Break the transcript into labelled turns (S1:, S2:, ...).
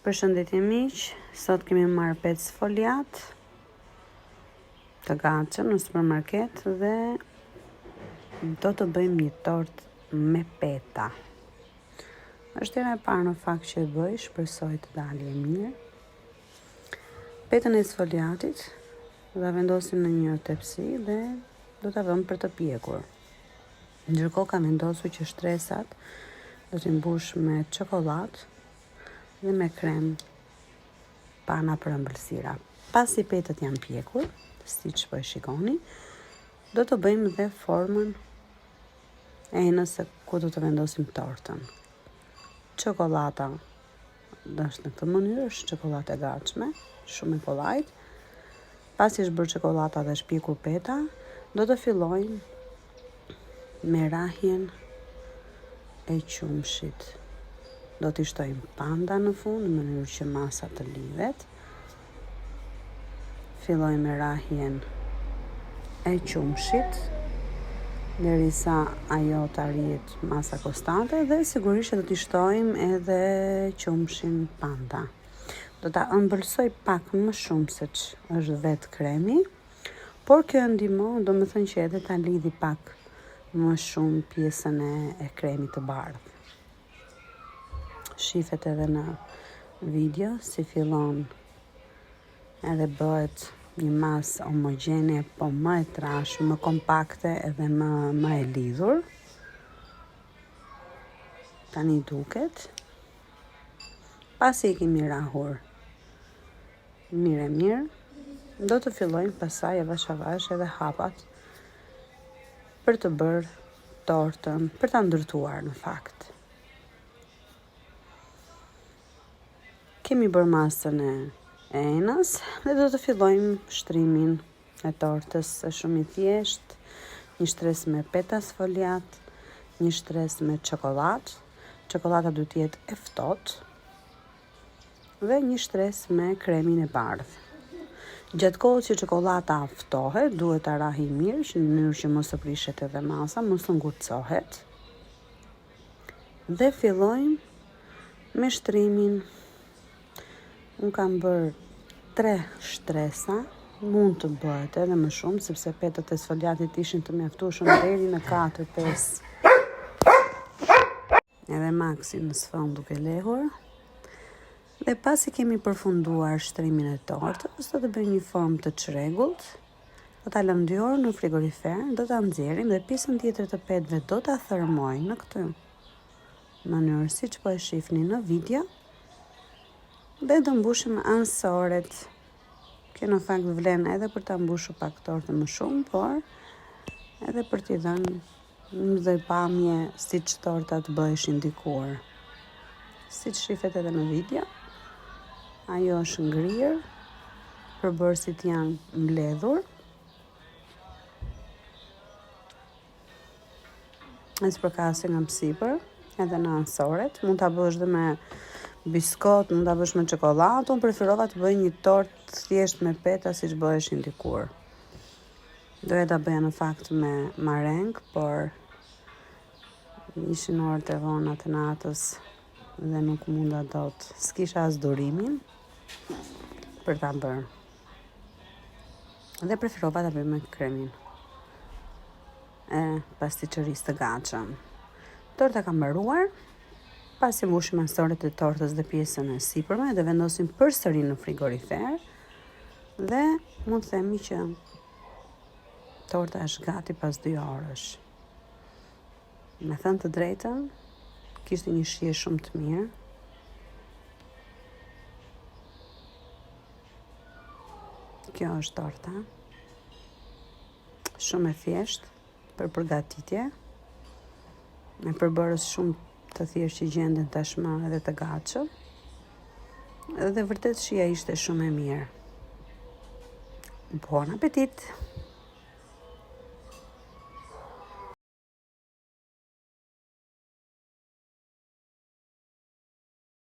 S1: Përshëndetje miq, sot kemi marrë 5 foliat të gatshëm në supermarket dhe do të bëjmë një tort me peta. Është hera e parë në fakt që e bëj, shpresoj të dalë e mirë. Petën e sfoliatit do ta vendosim në një tepsi dhe do ta vëmë për të pjekur. Ndërkohë kam vendosur që shtresat do t'i mbush me çokoladë dhe me krem pana për ëmbëlsira. Pasi petët janë pjekur, siç po e shikoni, do të bëjmë dhe formën e enës ku do të vendosim tortën. Çokolata është në këtë mënyrë, është çokoladë e gatshme, shumë e kollajt. Pasi është bërë çokolata dhe është pjekur peta, do të fillojmë me rrahjen e qumshit. Do t'i shtojmë panda në fund në mënyrë që masa të lidhet. Fillojmë me rrahjen e qumshit derisa ajo të arrihet masa konstante dhe sigurisht do t'i shtojmë edhe qumshin panda. Do ta ëmbëlsoj pak më shumë se është vetë kremi, por kjo ndihmon, domethënë që edhe ta lidhi pak më shumë pjesën e kremit të bardhë. Shifet edhe në video si fillon edhe bëhet një masë homogjene, po më e trashë, më kompakte edhe më e lidhur. Tani duket. Pasi e kemi rrahur mirë, do të fillojmë pasaj avash edhe hapat për të bërë tortën, për ta ndërtuar në fakt. Kemi bërë masën e enës dhe do të fillojmë shtrimin e tortës. Është shumë i thjeshtë, një shtresë me peta sfoliat, një shtresë me çokoladë. Çokolada duhet të jetë e ftohtë dhe një shtresë me kremin e bardhë. Gjatë kohës që çokolada ftohet, duhet ta rrahi mirë në mënyrë që mos të prishet edhe masa, mos të ngurcohet. Dhe fillojmë me shtrimin. Unë kam bërë 3 shtresa, mund të bëhet edhe më shumë, sepse petët e sfoliatit ishin të mjaftueshëm deri në 4-5. Edhe maksi në sfond duke lehur. Dhe pasi kemi përfunduar shtrimin e tortës, do të bëjmë një formë të çrregullt. Do ta lëm 2 orë në frigorifer, do ta nxjerrim dhe pjesën tjetër të petëve do ta thërmoj në këtë mënyrë siç po e shihni në video. Dhe do mbushim ansoret. Kjo në fakt vlen edhe për ta mbushur pak tortën më shumë, por edhe për t'i dhënë një llojpamje siç tortat bëheshin dikur. Siç shifet edhe në video, ajo është ngrirë, përbërësit janë mbledhur. E spërkasin nga sipër, edhe në ansoret, mund ta bësh dhe me biskot, mund ta bësh me çokoladë. Unë preferova të bëj një tort thjesht me peta siç bëheshin dikur. Doja ta bëja në fakt me mareng, por ishin orët e vona të natës dhe nuk munda dot. S'kisha as durimin për ta bërë. Dhe preferova ta bëj me kremin e pastiqërisë të gatshëm. Torta ka mbaruar. Pasi mbushim ansoret e tortës dhe pjesën e sipërme dhe vendosim përsëri në frigorifer dhe mund të themi që torta është gati pas 2 orësh. Me thënë të drejtën, kishte një shije shumë të mirë. Kjo është torta. Shumë e thjeshtë për përgatitje. Me përbërës shumë të thjeshtë që gjenden tashmë edhe të gatshëm. Dhe vërtet shija ishte shumë e mirë. Bon appetit!